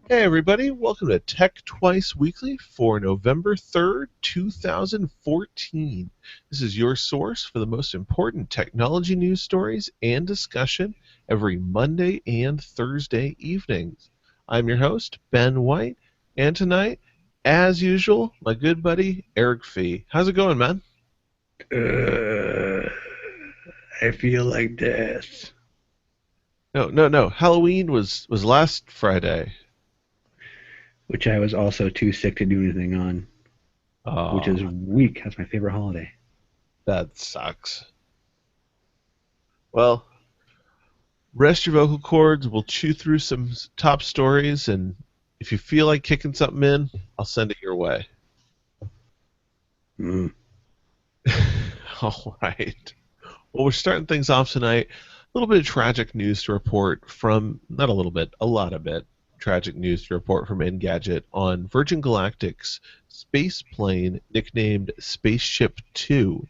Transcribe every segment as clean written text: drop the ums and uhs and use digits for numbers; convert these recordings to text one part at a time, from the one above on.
Hey everybody, welcome to Tech Twice Weekly for November 3rd, 2014. This is your source for the most important technology news stories and discussion every Monday and Thursday evenings. I'm your host, Ben White, and tonight, as usual, my good buddy, Eric Fee. How's it going, man? Uh, I feel like death. No. Halloween was last Friday. Which I was also too sick to do anything on, which Oh, is weak. That's my favorite holiday. that sucks. Well, rest your vocal cords. We'll chew through some top stories, and if you feel like kicking something in, I'll send it your way. Mm. All right. Well, we're starting things off tonight. A little bit of tragic news to report from, not a little bit, a lot of it. Tragic news to report from Engadget on Virgin Galactic's space plane nicknamed Spaceship Two.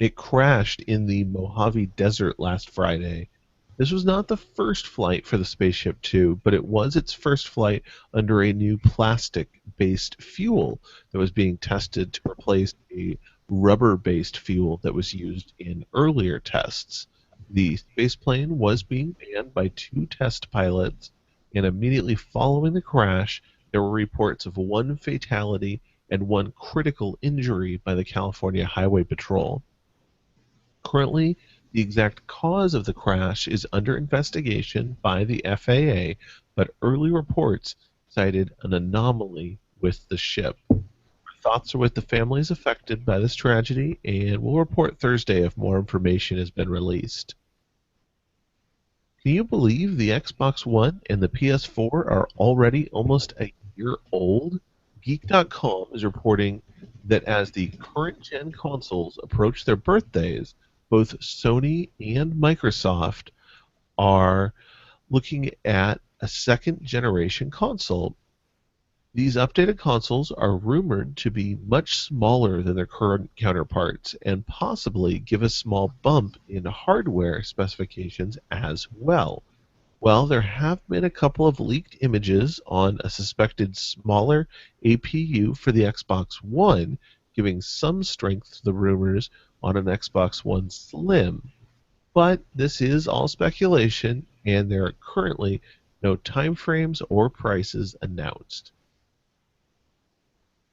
It crashed in the Mojave Desert last Friday. This was not the first flight for the Spaceship Two, but it was its first flight under a new plastic-based fuel that was being tested to replace a rubber-based fuel that was used in earlier tests. The spaceplane was being manned by two test pilots, and immediately following the crash, there were reports of one fatality and one critical injury by the California Highway Patrol. Currently, the exact cause of the crash is under investigation by the FAA, but early reports cited an anomaly with the ship. Our thoughts are with the families affected by this tragedy, and we'll report Thursday if more information has been released. Can you believe the Xbox One and the PS4 are already almost a year old? Geek.com is reporting that as the current gen consoles approach their birthdays, both Sony and Microsoft are looking at a second generation console. These updated consoles are rumored to be much smaller than their current counterparts and possibly give a small bump in hardware specifications as well. Well, there have been a couple of leaked images on a suspected smaller APU for the Xbox One, giving some strength to the rumors on an Xbox One Slim. But this is all speculation, and there are currently no timeframes or prices announced.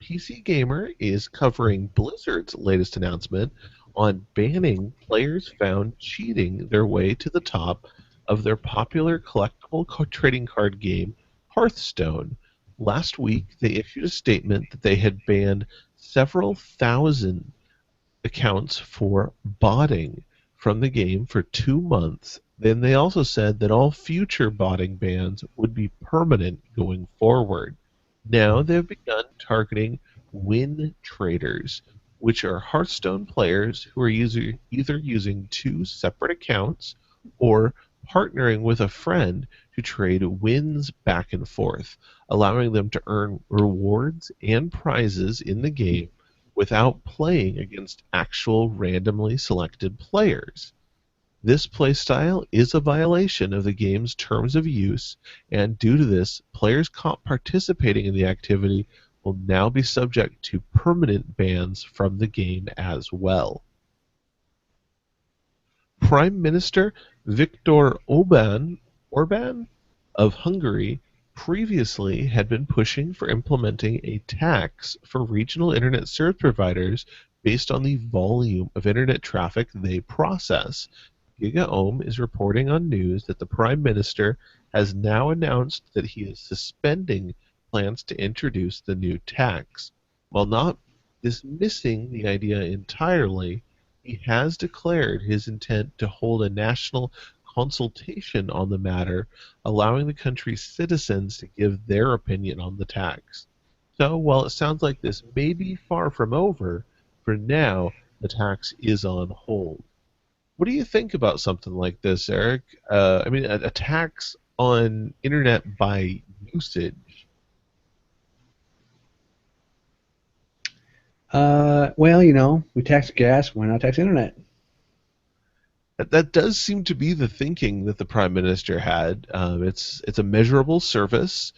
PC Gamer is covering Blizzard's latest announcement on banning players found cheating their way to the top of their popular collectible trading card game, Hearthstone. Last week, they issued a statement that they had banned several thousand accounts for botting from the game for 2 months. Then they also said that all future botting bans would be permanent going forward. Now they've begun targeting win traders, which are Hearthstone players who are either using two separate accounts or partnering with a friend to trade wins back and forth, allowing them to earn rewards and prizes in the game without playing against actual randomly selected players. This playstyle is a violation of the game's terms of use, and due to this, players caught participating in the activity will now be subject to permanent bans from the game as well. Prime Minister Viktor Orban of Hungary previously had been pushing for implementing a tax for regional internet service providers based on the volume of internet traffic they process. GigaOM is reporting on news that the Prime Minister has now announced that he is suspending plans to introduce the new tax. While not dismissing the idea entirely, he has declared his intent to hold a national consultation on the matter, allowing the country's citizens to give their opinion on the tax. So, while it sounds like this may be far from over, for now the tax is on hold. What do you think about something like this, Eric? I mean, a tax on internet by usage. We tax gas. Why not tax internet? That does seem to be the thinking that the prime minister had. It's a measurable service,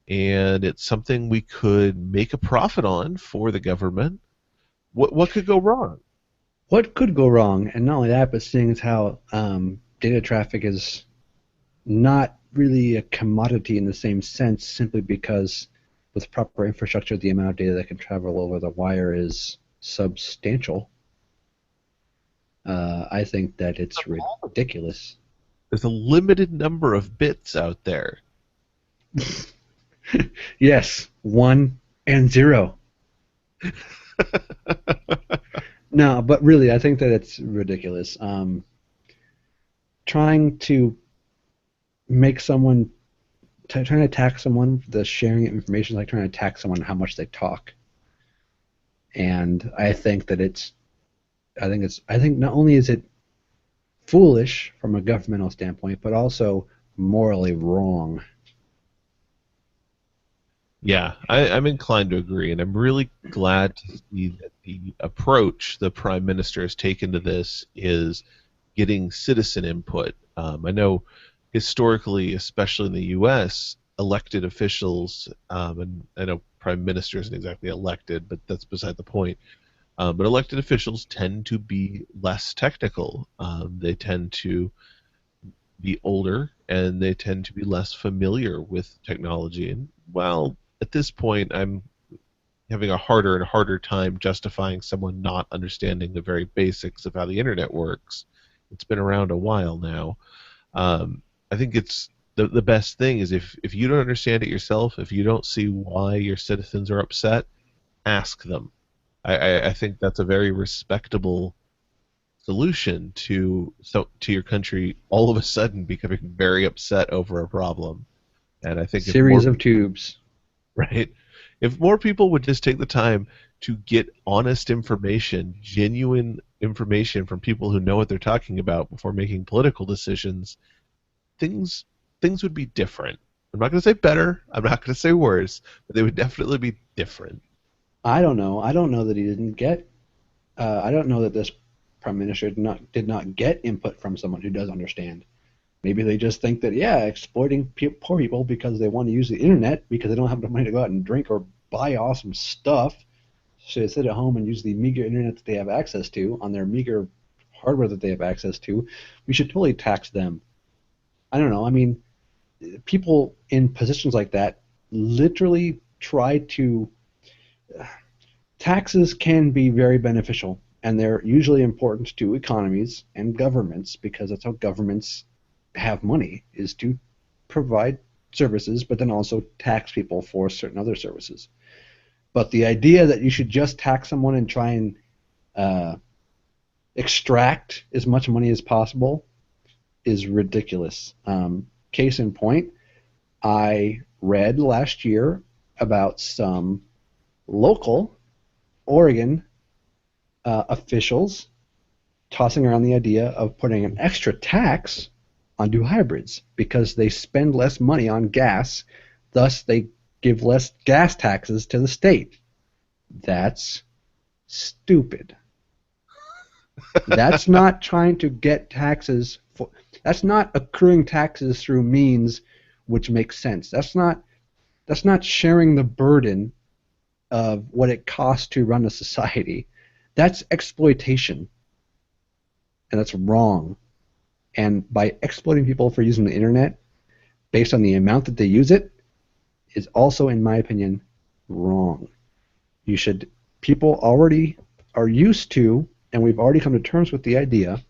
and it's something we could make a profit on for the government. What could go wrong? What could go wrong? And not only that, but seeing as how data traffic is not really a commodity in the same sense, simply because with proper infrastructure, the amount of data that can travel over the wire is substantial. I think that it's ridiculous. There's a limited number of bits out there. Yes, one and zero. No, but really, I think that it's ridiculous. Trying to make someone, trying to attack someone, the sharing of information is like trying to attack someone how much they talk. And I think not only is it foolish from a governmental standpoint, but also morally wrong. Yeah, I'm inclined to agree, and I'm really glad to see that the approach the prime minister has taken to this is getting citizen input. I know historically, especially in the U.S., elected officials, and I know prime minister isn't exactly elected, but that's beside the point. But elected officials tend to be less technical. They tend to be older and they tend to be less familiar with technology. And well, at this point, I'm having a harder and harder time justifying someone not understanding the very basics of how the internet works. It's been around a while now. I think it's the best thing is if you don't understand it yourself, if you don't see why your citizens are upset, ask them. I think that's a very respectable solution to your country all of a sudden becoming very upset over a problem. And I think if more Series of tubes. right, if more people would just take the time to get honest information, genuine information from people who know what they're talking about before making political decisions, things things would be different. I'm not going to say better. I'm not going to say worse, but they would definitely be different. I don't know. I don't know that he didn't get. I don't know that this prime minister did not get input from someone who does understand. Maybe they just think that yeah, exploiting poor people because they want to use the internet because they don't have enough money to go out and drink or buy awesome stuff. So they sit at home and use the meager internet that they have access to on their meager hardware that they have access to. We should totally tax them. I don't know. I mean, people in positions like that literally try to. Taxes can be very beneficial, and they're usually important to economies and governments because that's how governments have money, is to provide services, but then also tax people for certain other services. But the idea that you should just tax someone and try and uh, extract as much money as possible is ridiculous. Case in point, I read last year about some local Oregon officials tossing around the idea of putting an extra tax onto hybrids because they spend less money on gas, thus they give less gas taxes to the state. That's stupid. That's not trying to get taxes for, that's not accruing taxes through means which makes sense. That's not sharing the burden of what it costs to run a society. That's exploitation, and that's wrong. And by exploiting people for using the internet based on the amount that they use it is also, in my opinion, wrong. You should people already are used to, and we've already come to terms with the idea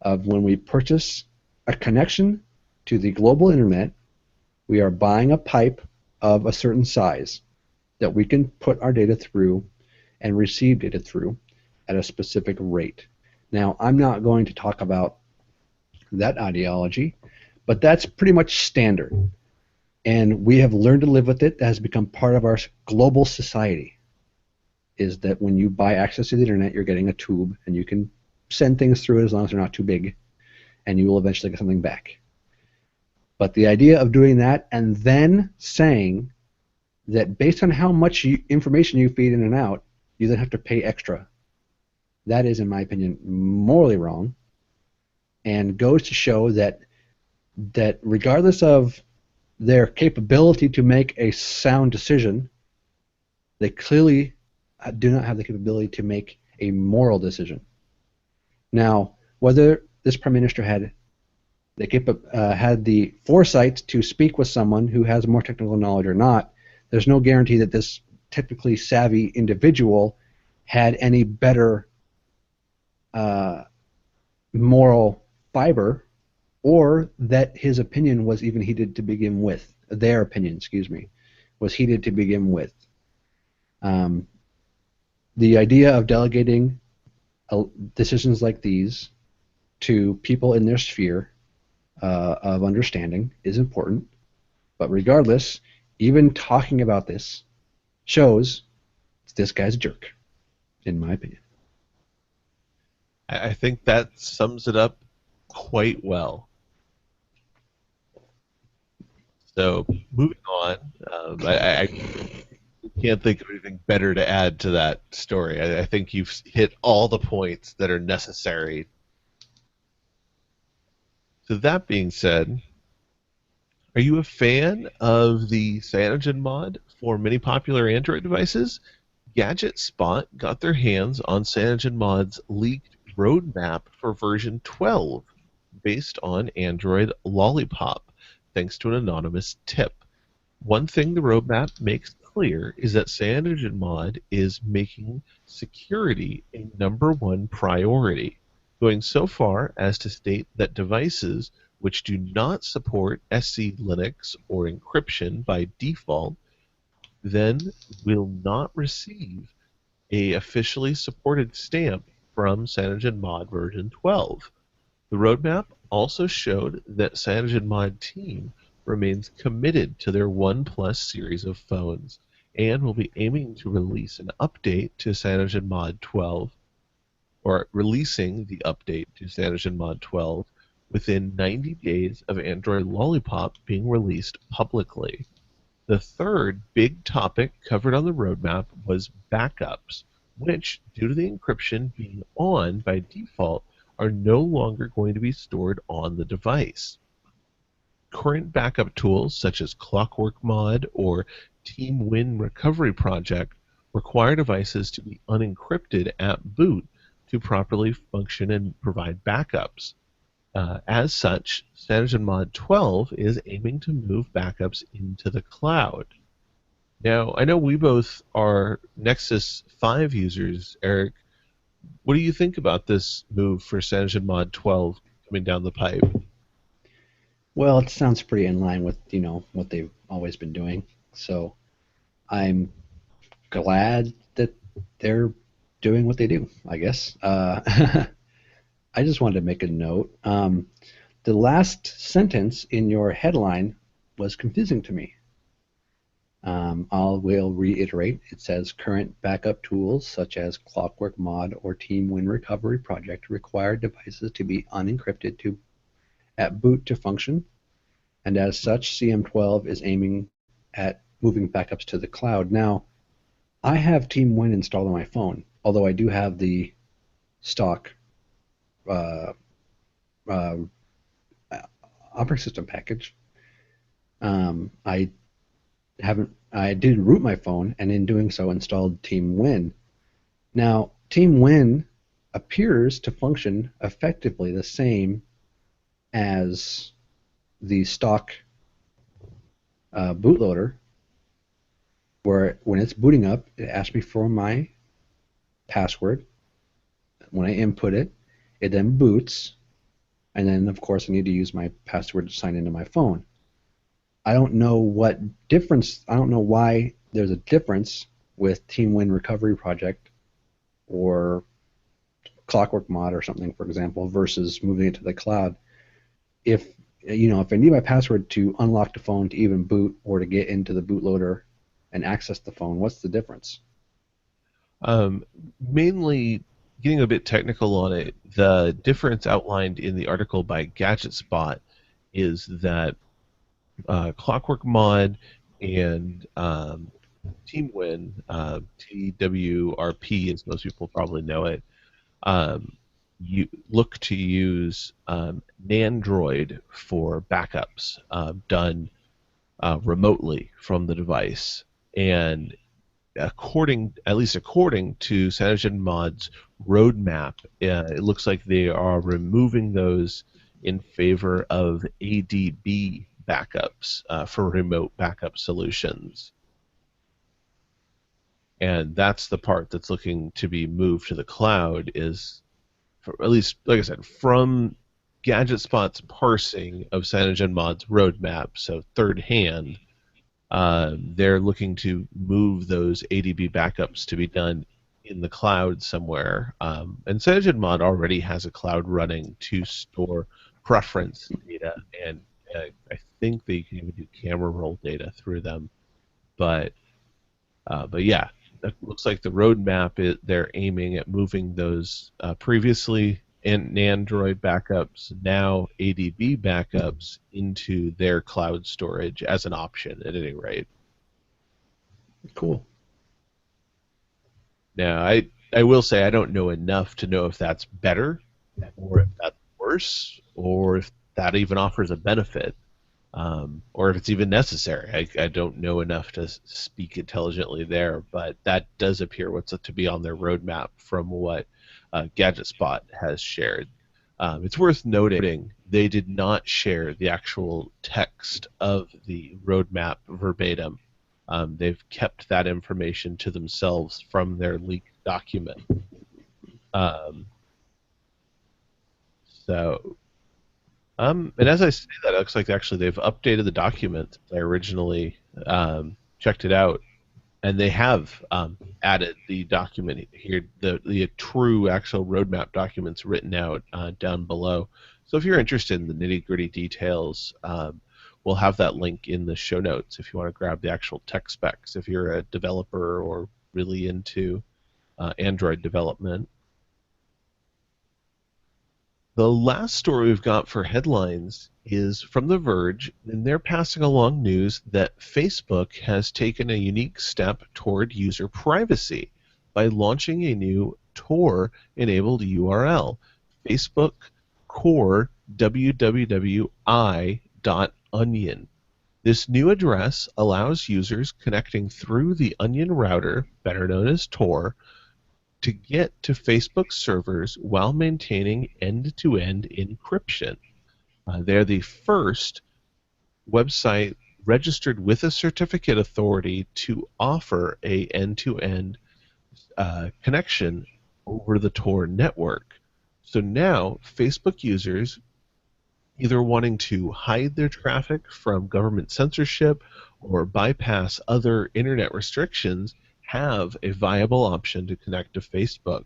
of when we purchase a connection to the global internet, we are buying a pipe of a certain size that we can put our data through and receive data through at a specific rate. Now, I'm not going to talk about that ideology, but that's pretty much standard. And we have learned to live with it. That has become part of our global society. Is that when you buy access to the internet, you're getting a tube, and you can send things through it as long as they're not too big, and you will eventually get something back. But the idea of doing that and then saying that based on how much information you feed in and out, you then have to pay extra. That is, in my opinion, morally wrong, and goes to show that regardless of their capability to make a sound decision, they clearly do not have the capability to make a moral decision. Now, whether this prime minister had the foresight to speak with someone who has more technical knowledge or not, there's no guarantee that this technically savvy individual had any better uh, moral fiber, or that his opinion was even heated to begin with. Their opinion, excuse me, was heated to begin with. Um, the idea of delegating decisions like these to people in their sphere of understanding is important. But regardless, even talking about this shows this guy's a jerk, in my opinion. I think that sums it up quite well. So moving on, I can't think of anything better to add to that story. I think you've hit all the points that are necessary. So that being said, are you a fan of the Cyanogen mod for many popular Android devices? Gadget Spot got their hands on Cyanogen mod's leaked roadmap for version 12 based on Android Lollipop, thanks to an anonymous tip. One thing the roadmap makes clear is that CyanogenMod is making security a number one priority, going so far as to state that devices which do not support SC Linux or encryption by default then will not receive a officially supported stamp from CyanogenMod version 12. The roadmap also showed that CyanogenMod team remains committed to their OnePlus series of phones and will be aiming to release an update to CyanogenMod 12, or releasing the update to CyanogenMod 12 within 90 days of Android Lollipop being released publicly. The third big topic covered on the roadmap was backups, which, due to the encryption being on by default, are no longer going to be stored on the device. Current backup tools such as Clockwork Mod or Team Win Recovery Project require devices to be unencrypted at boot to properly function and provide backups. As such, CyanogenMod 12 is aiming to move backups into the cloud. Now, I know we both are Nexus 5 users, Eric. What do you think about this move for CyanogenMod 12 coming down the pipe? Well, it sounds pretty in line with what they've always been doing. So I'm glad that they're doing what they do. I guess. I just wanted to make a note. The last sentence in your headline was confusing to me. Will reiterate. It says current backup tools such as Clockwork Mod or Team Win Recovery Project require devices to be unencrypted at boot to function, and as such, CM12 is aiming at moving backups to the cloud. Now, I have Team Win installed on my phone, although I do have the stock uh, uh, operating system package. I haven't. I did root my phone, and in doing so, installed Team Win. Now, Team Win appears to function effectively the same as the stock bootloader, where when it's booting up, it asks me for my password. When I input it, it then boots, and then of course I need to use my password to sign into my phone. I don't know what difference. I don't know why there's a difference with Team Win Recovery Project or Clockwork Mod or something, for example, versus moving it to the cloud. If if I need my password to unlock the phone to even boot or to get into the bootloader and access the phone, what's the difference? Um, Mainly, getting a bit technical on it, the difference outlined in the article by Gadget Spot is that Clockwork Mod and Team Win, TWRP as most people probably know it, um, you look to use Nandroid for backups done remotely from the device. And at least according to CyanogenMod's roadmap, it looks like they are removing those in favor of ADB backups for remote backup solutions. And that's the part that's looking to be moved to the cloud is, for, at least, like I said, from GadgetSpot's parsing of CyanogenMod's roadmap, so third hand, they're looking to move those ADB backups to be done in the cloud somewhere. And CyanogenMod already has a cloud running to store preference data, and I think they can even do camera roll data through them. But but yeah, it looks like the roadmap they're aiming at moving those previously Android backups, now ADB backups, into their cloud storage as an option at any rate. Cool. Now, I will say I don't know enough to know if that's better or if that's worse or if that even offers a benefit, or if it's even necessary. I don't know enough to speak intelligently there, but that does appear what's to be on their roadmap from what GadgetSpot has shared. It's worth noting they did not share the actual text of the roadmap verbatim. They've kept that information to themselves from their leaked document. Um, so, and as I say that, it looks like actually they've updated the document. I originally checked it out, and they have added the document here, the true actual roadmap documents written out down below. So if you're interested in the nitty gritty details, we'll have that link in the show notes if you want to grab the actual tech specs. If you're a developer or really into Android development. The last story we've got for headlines is from The Verge, and they're passing along news that Facebook has taken a unique step toward user privacy by launching a new Tor enabled URL, Facebook core www.i.onion. This new address allows users connecting through the Onion router, better known as Tor, to get to Facebook servers while maintaining end-to-end encryption. They're the first website registered with a certificate authority to offer a end-to-end connection over the Tor network. So now Facebook users either wanting to hide their traffic from government censorship or bypass other internet restrictions have a viable option to connect to Facebook.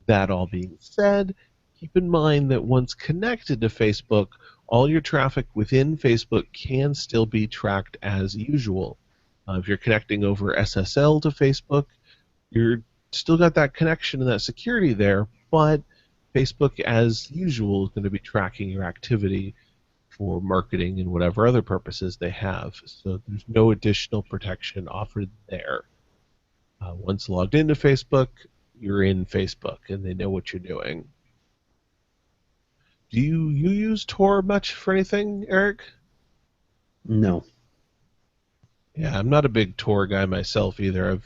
That all being said, keep in mind that once connected to Facebook, all your traffic within Facebook can still be tracked as usual. If you're connecting over SSL to Facebook, you're still got that connection and that security there, but Facebook, as usual, is going to be tracking your activity for marketing and whatever other purposes they have. So there's no additional protection offered there. Once logged into Facebook, you're in Facebook and they know what you're doing. Do you use Tor much for anything, Eric? No. Yeah, I'm not a big Tor guy myself either.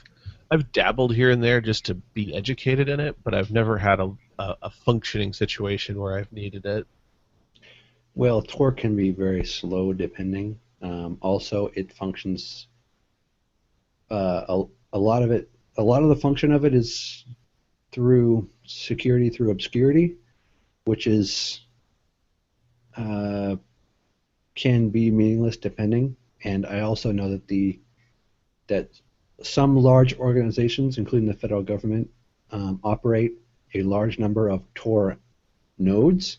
I've dabbled here and there just to be educated in it, but I've never had a functioning situation where I've needed it. Well, Tor can be very slow depending. Also, it functions a lot of it. A lot of the function of it is through security through obscurity, which is uh, can be meaningless depending. And I also know that some large organizations, including the federal government, operate a large number of Tor nodes.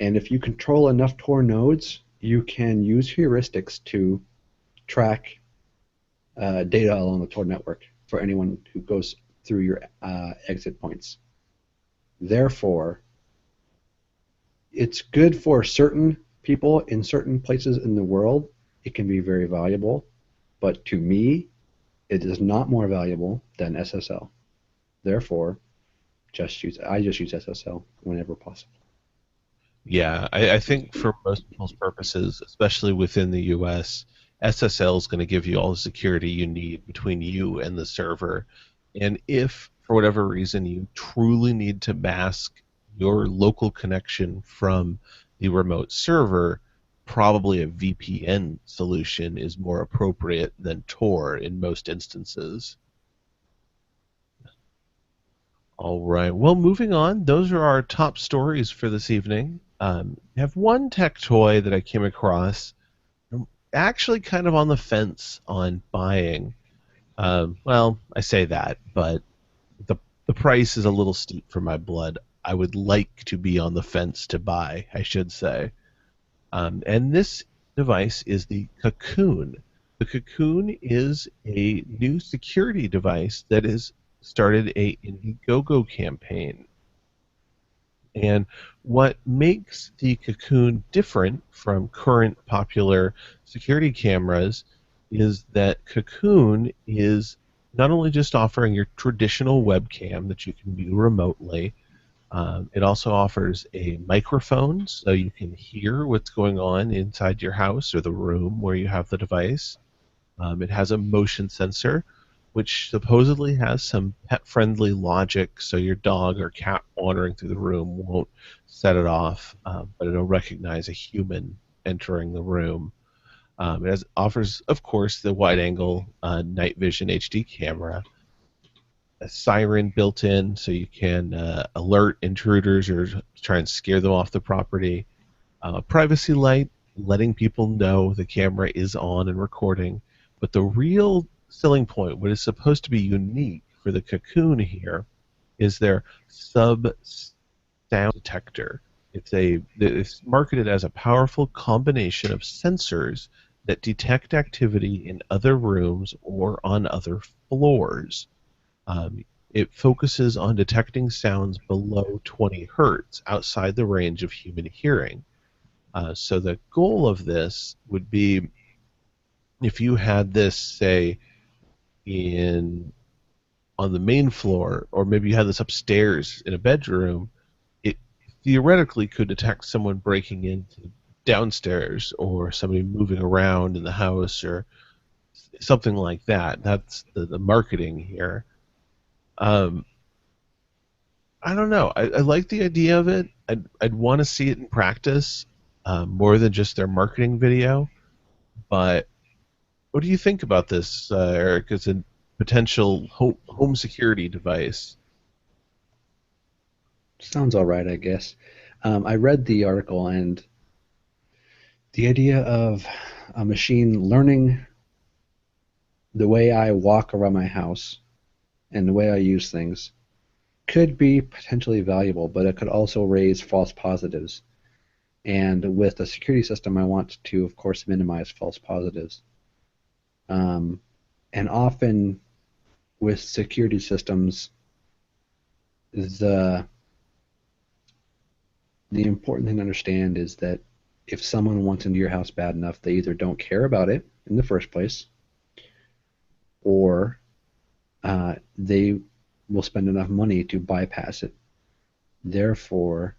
And if you control enough Tor nodes, you can use heuristics to track data along the Tor network for anyone who goes through your exit points. Therefore, it's good for certain people in certain places in the world. It can be very valuable, but to me, it is not more valuable than SSL. Therefore, I just use SSL whenever possible. Yeah, I think for most people's purposes, especially within the U.S., SSL is going to give you all the security you need between you and the server. And if, for whatever reason, you truly need to mask your local connection from the remote server, probably a VPN solution is more appropriate than Tor in most instances. All right. Well, moving on, those are our top stories for this evening. I have one tech toy that I came across. I'm actually kind of on the fence on buying. Well, I say that, but the the price is a little steep for my blood. I would like to be on the fence to buy, I should say. And this device is the Cocoon. The Cocoon is a new security device that has started a Indiegogo campaign. And what makes the Cocoon different from current popular security cameras is that Cocoon is not only just offering your traditional webcam that you can view remotely, it also offers a microphone so you can hear what's going on inside your house or the room where you have the device. It has a motion sensor, which supposedly has some pet friendly logic so your dog or cat wandering through the room won't set it off, but it'll recognize a human entering the room. Offers, of course, the wide angle night vision HD camera, a siren built in so you can alert intruders or try and scare them off the property. Privacy light, letting people know the camera is on and recording. But the real selling point, what is supposed to be unique for the Cocoon here, is their sub sound detector. It's marketed as a powerful combination of sensors that detect activity in other rooms or on other floors. It focuses on detecting sounds below 20 hertz outside the range of human hearing. So the goal of this would be if you had this, say, in on the main floor, or maybe you had this upstairs in a bedroom, it theoretically could detect someone breaking into downstairs or somebody moving around in the house or something like that. That's the marketing here. Um, I don't know. I like the idea of it. I'd want to see it in practice more than just their marketing video. But what do you think about this, Eric, as a potential home security device? Sounds all right, I guess. I read the article, and the idea of a machine learning the way I walk around my house and the way I use things could be potentially valuable, but it could also raise false positives. And with a security system, I want to, of course, minimize false positives. Um, and often with security systems, the the important thing to understand is that if someone wants into your house bad enough, they either don't care about it in the first place, or they will spend enough money to bypass it. Therefore,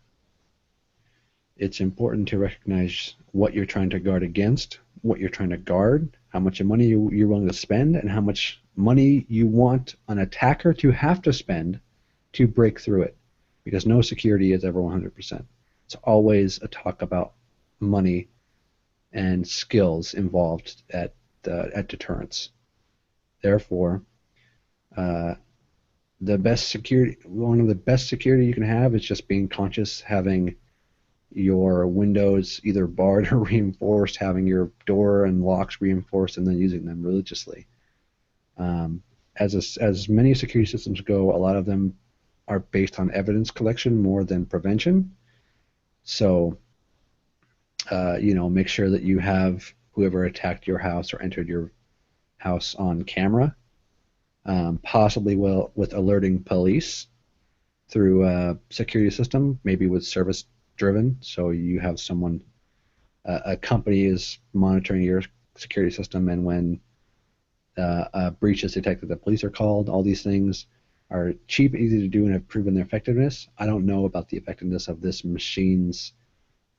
it's important to recognize what you're trying to guard against, what you're trying to guard, how much money you're willing to spend, and how much money you want an attacker to have to spend to break through it. Because no security is ever 100%. It's always a talk about money and skills involved at deterrence. Therefore, uh, one of the best security you can have is just being conscious, having your windows either barred or reinforced, having your door and locks reinforced, and then using them religiously. As many security systems go, a lot of them are based on evidence collection more than prevention. So, make sure that you have whoever attacked your house or entered your house on camera, possibly with alerting police through a security system, maybe with service driven. So you have someone, a company is monitoring your security system, and when a breach is detected, the police are called. All these things are cheap, easy to do, and have proven their effectiveness. I don't know about the effectiveness of this machine's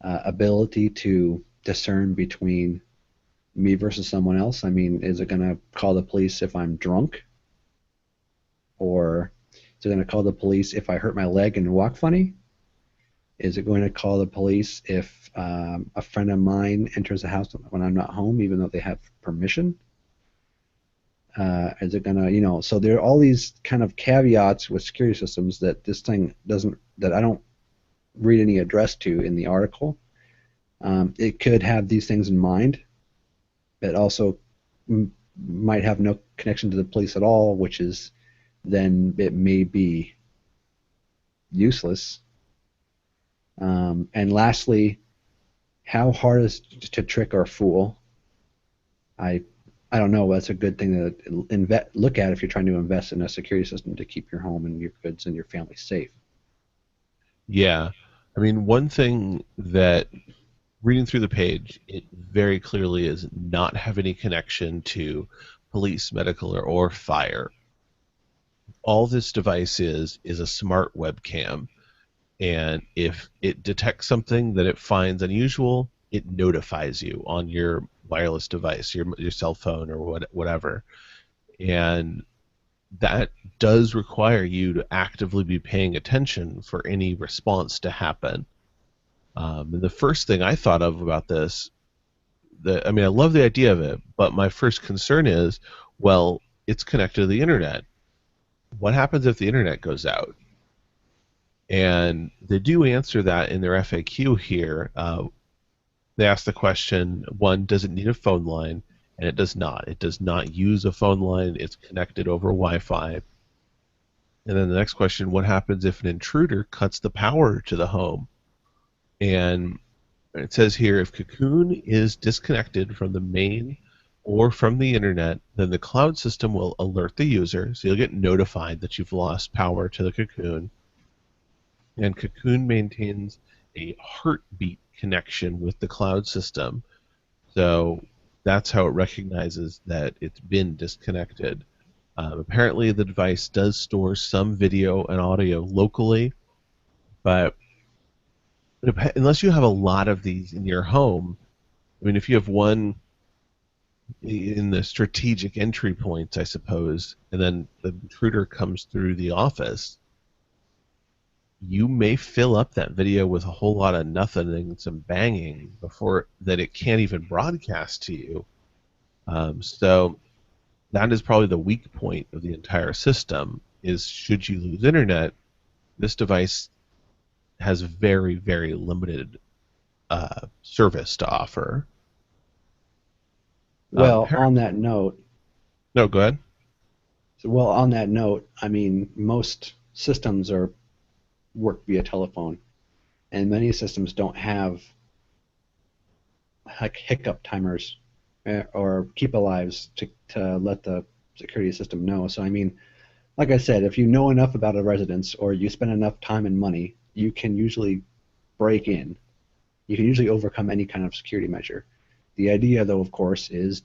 ability to discern between Me versus someone else. I mean, is it going to call the police if I'm drunk, or is it going to call the police if I hurt my leg and walk funny? Is it going to call the police if a friend of mine enters the house when I'm not home, even though they have permission? Is it going to, so there are all these kind of caveats with security systems that this thing doesn't, that I don't read any address to in the article. It could have these things in mind, but also might have no connection to the police at all, which is then it may be useless. And lastly, how hard is to trick or fool? I I don't know. That's a good thing to look at if you're trying to invest in a security system to keep your home and your goods and your family safe. Yeah. I mean, one thing that reading through the page, it very clearly is not have any connection to police, medical, or fire. All this device is a smart webcam, and if it detects something that it finds unusual, it notifies you on your wireless device, your cell phone or whatever. And that does require you to actively be paying attention for any response to happen. And the first thing I thought of about this, I mean, I love the idea of it, but my first concern is, well, it's connected to the internet. What happens if the internet goes out? And they do answer that in their FAQ here. They ask the question, one, does it need a phone line? And it does not. It does not use a phone line. It's connected over Wi-Fi. And then the next question, what happens if an intruder cuts the power to the home? And it says here, if Cocoon is disconnected from the main or from the internet, then the cloud system will alert the user, so you'll get notified that you've lost power to the Cocoon. And Cocoon maintains a heartbeat connection with the cloud system. So that's how it recognizes that it's been disconnected. Apparently, the device does store some video and audio locally, but unless you have a lot of these in your home, I mean, if you have one in the strategic entry points, I suppose, and then the intruder comes through the office, you may fill up that video with a whole lot of nothing and some banging before that it can't even broadcast to you. So that is probably the weak point of the entire system. Is should you lose internet, this device has very very limited service to offer. Well, Par- on that note, no, go ahead. I mean, most systems are work via telephone, and many systems don't have like hiccup timers or keep alives to let the security system know. So I mean, like I said, if you know enough about a residence or you spend enough time and money, you can usually break in. You can usually overcome any kind of security measure. The idea, though, of course, is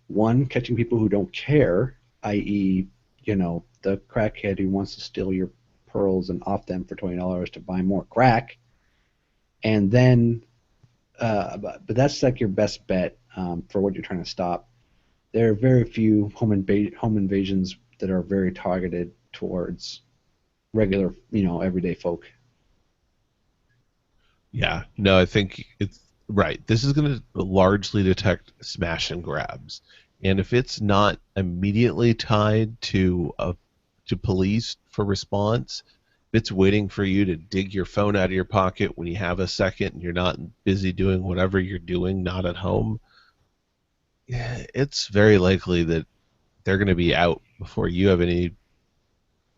one, catching people who don't care, i.e., the crackhead who wants to steal your pearls and off them for $20 to buy more crack, and then, but that's like your best bet for what you're trying to stop. There are very few home invasions that are very targeted towards regular, everyday folk. Yeah, no, I think it's right. This is going to largely detect smash and grabs, and if it's not immediately tied to police for response, if it's waiting for you to dig your phone out of your pocket when you have a second and you're not busy doing whatever you're doing, not at home, yeah, it's very likely that they're going to be out before you have any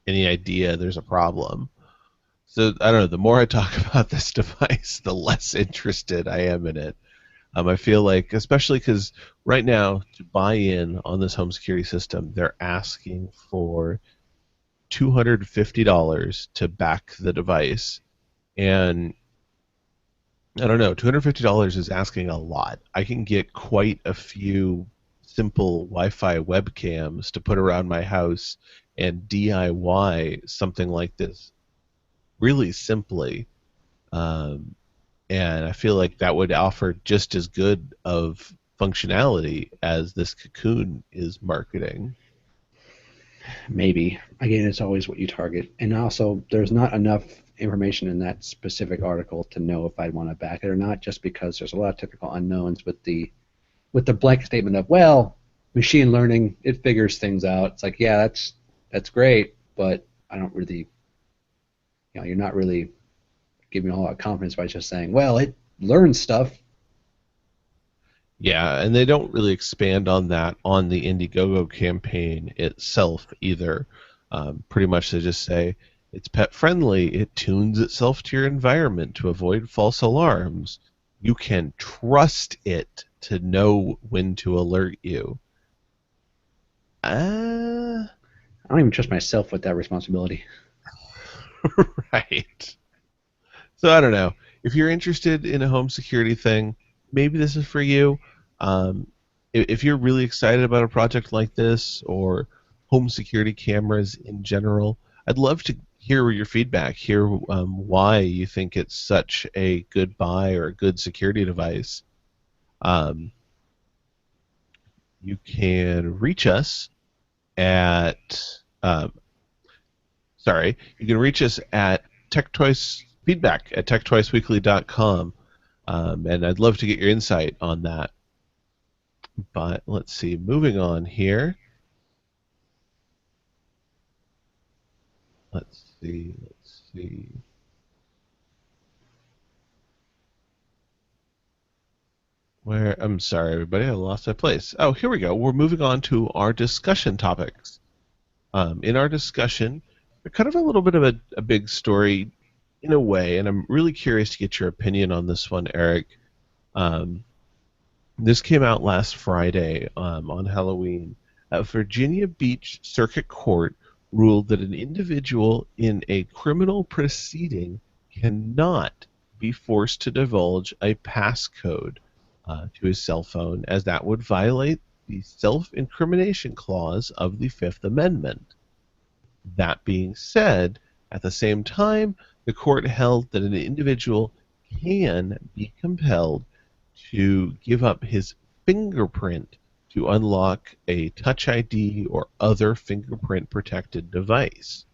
idea there's a problem. So I don't know. The more I talk about this device, the less interested I am in it. I feel like, especially because right now, to buy in on this home security system, they're asking for $250 to back the device, and I don't know. $250 is asking a lot. I can get quite a few simple Wi-Fi webcams to put around my house and DIY something like this really simply. Um, and I feel like that would offer just as good of functionality as this cocoon is marketing. Maybe. Again, it's always what you target. And also, there's not enough information in that specific article to know if I'd want to back it or not, just because there's a lot of technical unknowns with the blanket statement of, well, machine learning, it figures things out. It's like, yeah, that's great, but I don't really, you're not really giving me a whole lot of confidence by just saying, well, it learns stuff. Yeah, and they don't really expand on that on the Indiegogo campaign itself either. Pretty much they just say it's pet friendly, it tunes itself to your environment to avoid false alarms. You can trust it to know when to alert you. Uh, I don't even trust myself with that responsibility. right. So I don't know. If you're interested in a home security thing, maybe this is for you. If you're really excited about a project like this or home security cameras in general, I'd love to hear your feedback. Hear why you think it's such a good buy or a good security device. Um, you can reach us at um, you can reach us at feedback at techtwiceweekly.com. And I'd love to get your insight on that. But let's see, moving on here. Let's see. Where, I'm sorry, everybody, I lost my place. Oh, here we go. We're moving on to our discussion topics. In our discussion, kind of a little bit of a big story in a way, and I'm really curious to get your opinion on this one, Eric. Um, This came out last Friday on Halloween. A Virginia Beach Circuit Court ruled that an individual in a criminal proceeding cannot be forced to divulge a passcode to his cell phone, as that would violate the self incrimination clause of the Fifth Amendment. That being said, at the same time, the court held that an individual can be compelled to give up his fingerprint to unlock a Touch ID or other fingerprint protected device.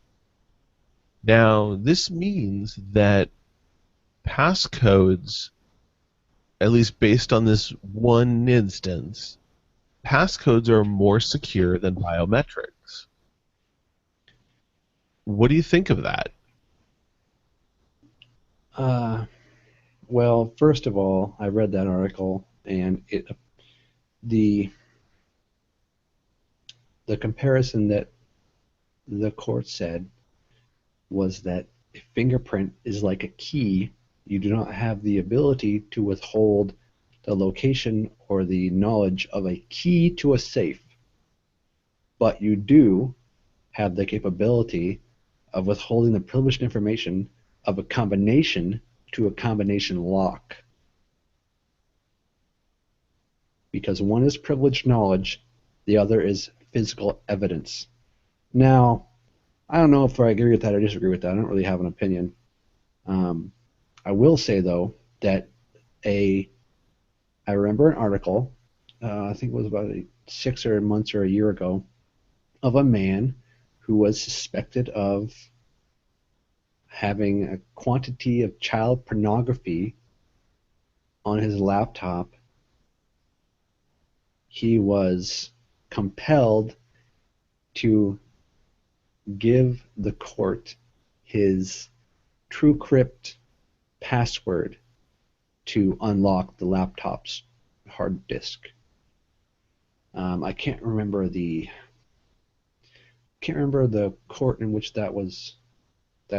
Now, this means that passcodes, at least based on this one instance, passcodes are more secure than biometrics. What do you think of that? Uh, well, first of all, I read that article, and the the comparison that the court said was that a fingerprint is like a key. You do not have the ability to withhold the location or the knowledge of a key to a safe, but you do have the capability of withholding the privileged information of a combination to a combination lock. Because one is privileged knowledge, the other is physical evidence. Now, I don't know if I agree with that or disagree with that. I don't really have an opinion. Um, I will say though that a I remember an article, I think it was about 6 months or a year ago, of a man who was suspected of having a quantity of child pornography on his laptop. He was compelled to give the court his TrueCrypt password to unlock the laptop's hard disk. I can't remember the court in which that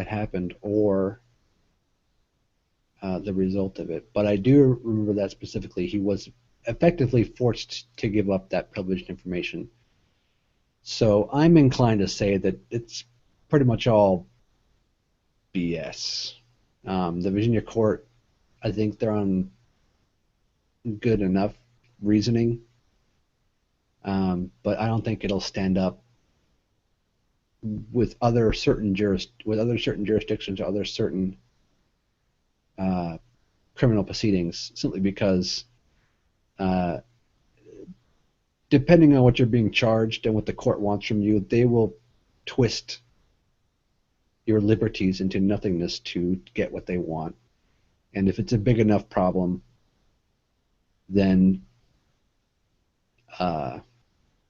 happened or the result of it, but I do remember that specifically. He was effectively forced to give up that privileged information. So I'm inclined to say that it's pretty much all BS. The Virginia court, I think they're on good enough reasoning, but I don't think it'll stand up with other certain jurisdictions or other certain uh, criminal proceedings, simply because depending on what you're being charged and what the court wants from you, they will twist your liberties into nothingness to get what they want. And if it's a big enough problem, then uh,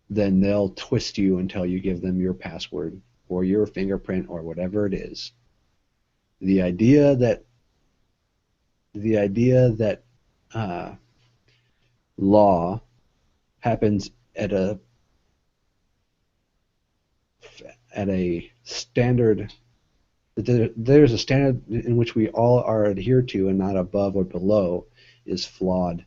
then they'll twist you until you give them your password or your fingerprint or whatever it is. The idea that the idea that uh, law happens at a standard, there's a standard in which we all are adhered to and not above or below, is flawed.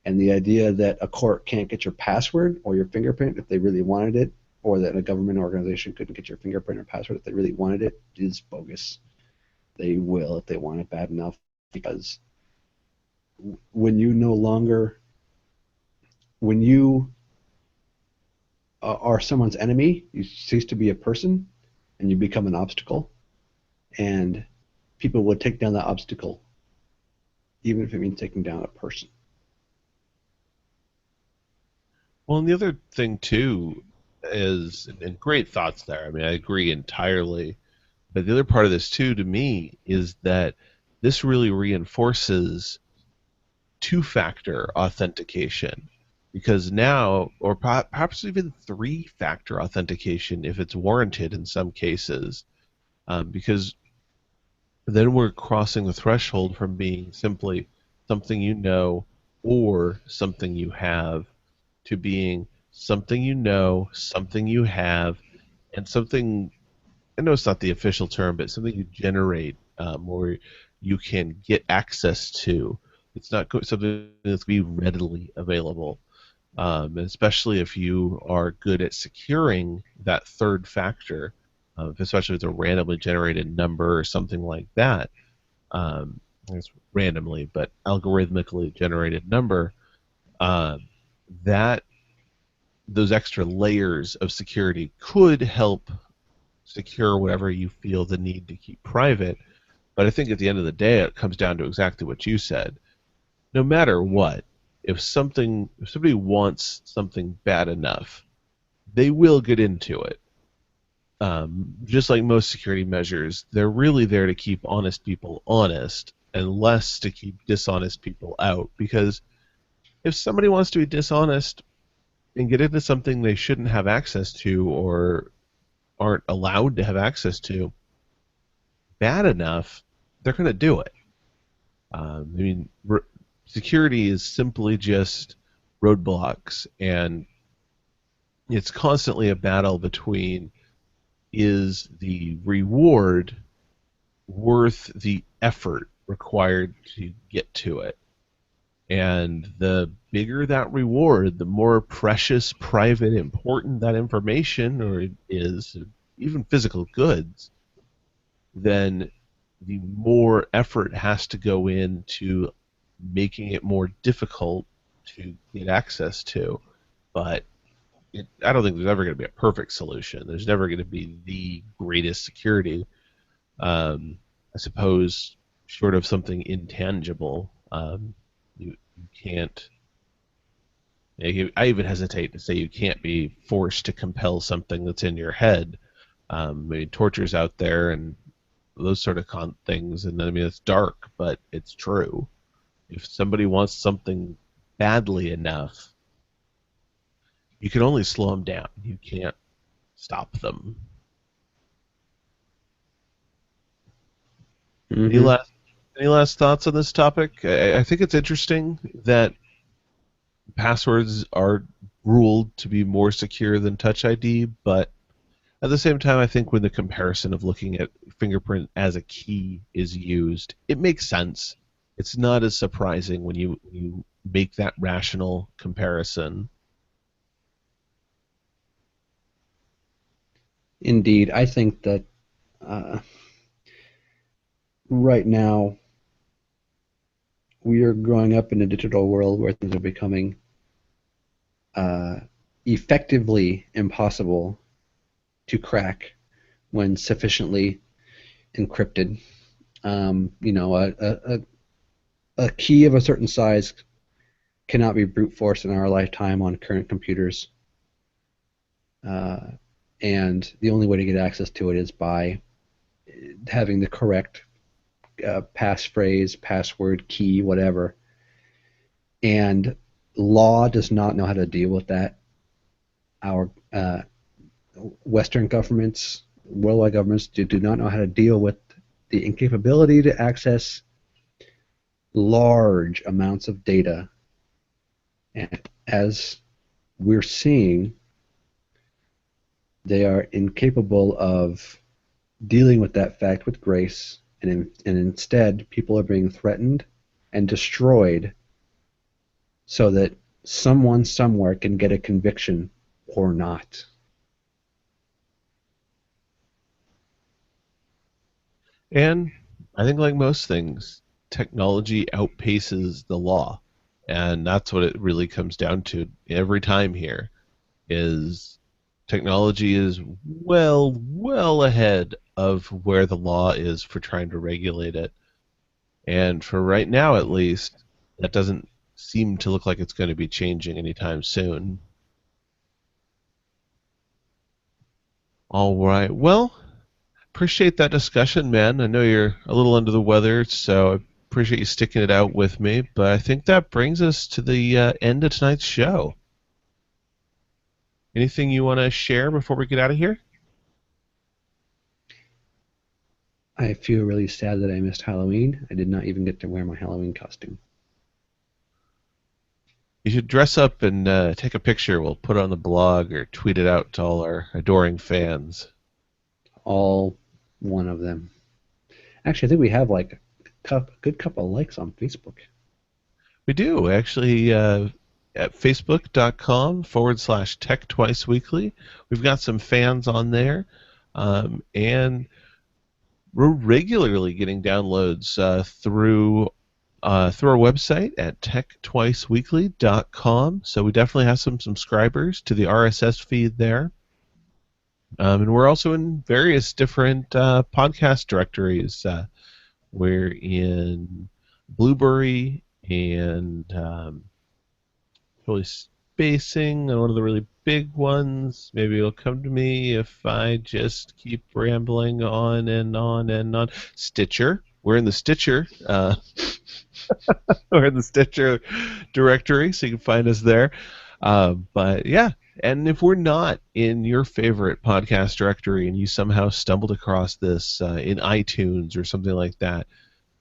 And the idea that a court can't get your password or your fingerprint if they really wanted it, or that a government organization couldn't get your fingerprint or password if they really wanted it, is bogus. They will if they want it bad enough, because when you no longer, when you are someone's enemy, you cease to be a person and you become an obstacle, and people will take down that obstacle, even if it means taking down a person. Well, and the other thing too is, and great thoughts there. I mean, I agree entirely. But the other part of this too, to me, is that this really reinforces two-factor authentication, because now, or perhaps even three-factor authentication if it's warranted in some cases, because then we're crossing the threshold from being simply something you know or something you have to being something you know, something you have, and something, I know it's not the official term, but something you generate, or you can get access to. It's not something that's be readily available, especially if you are good at securing that third factor, especially if it's a randomly generated number or something like that. It's randomly, but algorithmically generated number. Uh, that those extra layers of security could help secure whatever you feel the need to keep private. But I think at the end of the day, it comes down to exactly what you said. No matter what, if somebody wants something bad enough, they will get into it. Just like most security measures, they're really there to keep honest people honest and less to keep dishonest people out. Because if somebody wants to be dishonest and get into something they shouldn't have access to or aren't allowed to have access to, bad enough, they're going to do it. I mean, security is simply just roadblocks, and it's constantly a battle between, is the reward worth the effort required to get to it? And the bigger that reward, the more precious, private, important that information or it is, even physical goods, then the more effort has to go into making it more difficult to get access to. But I don't think there's ever going to be a perfect solution. There's never going to be the greatest security. I suppose, short of something intangible, you can't. I even hesitate to say you can't be forced to compel something that's in your head. I mean, torture's out there and those sort of things, and I mean it's dark, but it's true. If somebody wants something badly enough, you can only slow them down. You can't stop them. Any Mm-hmm. last any last thoughts on this topic? I think it's interesting that passwords are ruled to be more secure than Touch ID, but at the same time, I think when the comparison of looking at fingerprint as a key is used, it makes sense. It's not as surprising when you make that rational comparison. Indeed, I think that uh, right now we are growing up in a digital world where things are becoming uh, effectively impossible to crack when sufficiently encrypted. You know, a key of a certain size cannot be brute forced in our lifetime on current computers. Uh, and the only way to get access to it is by having the correct passphrase, password, key, whatever. And law does not know how to deal with that. Our Western governments, worldwide governments, do not know how to deal with the incapability to access large amounts of data. And as we're seeing, they are incapable of dealing with that fact with grace, and instead, people are being threatened and destroyed so that someone somewhere can get a conviction or not. And I think, like most things, technology outpaces the law, and that's what it really comes down to every time here. Is technology is well ahead of where the law is for trying to regulate it. And for right now, at least, that doesn't seem to look like it's going to be changing anytime soon. All right. Well, appreciate that discussion, man. I know you're a little under the weather, so I appreciate you sticking it out with me. But I think that brings us to the end of tonight's show. Anything you want to share before we get out of here? I feel really sad that I missed Halloween. I did not even get to wear my Halloween costume. You should dress up and take a picture. We'll put it on the blog or tweet it out to all our adoring fans. All one of them. Actually, I think we have like a good couple of likes on Facebook. We do actually at facebook.com/tech twice weekly. We've got some fans on there, and we're regularly getting downloads through our website at techtwiceweekly.com. So we definitely have some subscribers to the RSS feed there. And we're also in various different podcast directories. We're in Blueberry and really spacing on one of the really big ones. Maybe it'll come to me if I just keep rambling on and on and on. Stitcher. We're in the Stitcher. We're in the Stitcher directory, so you can find us there. But yeah, and if we're not in your favorite podcast directory and you somehow stumbled across this in iTunes or something like that,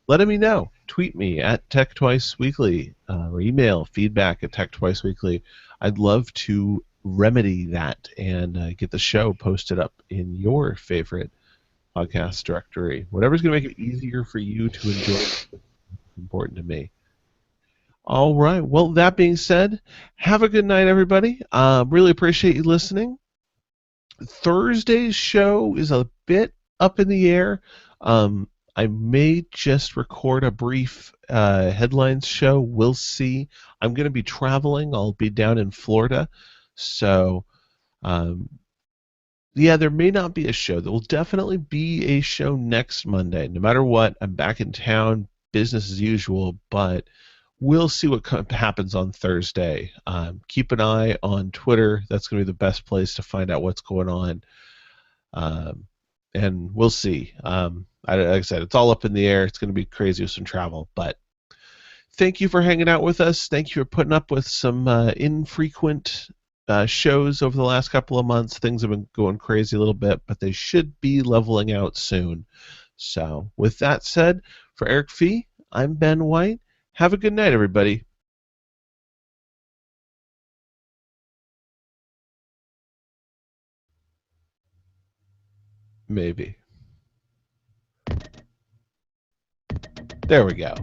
let me know. Tweet me at TechTwiceWeekly or email feedback at TechTwiceWeekly. I'd love to remedy that and get the show posted up in your favorite podcast directory. Whatever's going to make it easier for you to enjoy is important to me. All right. Well, that being said, have a good night, everybody. Really appreciate you listening. Thursday's show is a bit up in the air. I may just record a brief headlines show. We'll see. I'm going to be traveling. I'll be down in Florida. So, um, yeah, there may not be a show. There will definitely be a show next Monday. No matter what, I'm back in town, business as usual, but we'll see what happens on Thursday. Keep an eye on Twitter. That's going to be the best place to find out what's going on. And we'll see. Like I said, it's all up in the air. It's going to be crazy with some travel. But thank you for hanging out with us. Thank you for putting up with some infrequent shows over the last couple of months. Things have been going crazy a little bit, but they should be leveling out soon. So, with that said, for Eric Fee, I'm Ben White. Have a good night, everybody. Maybe. There we go.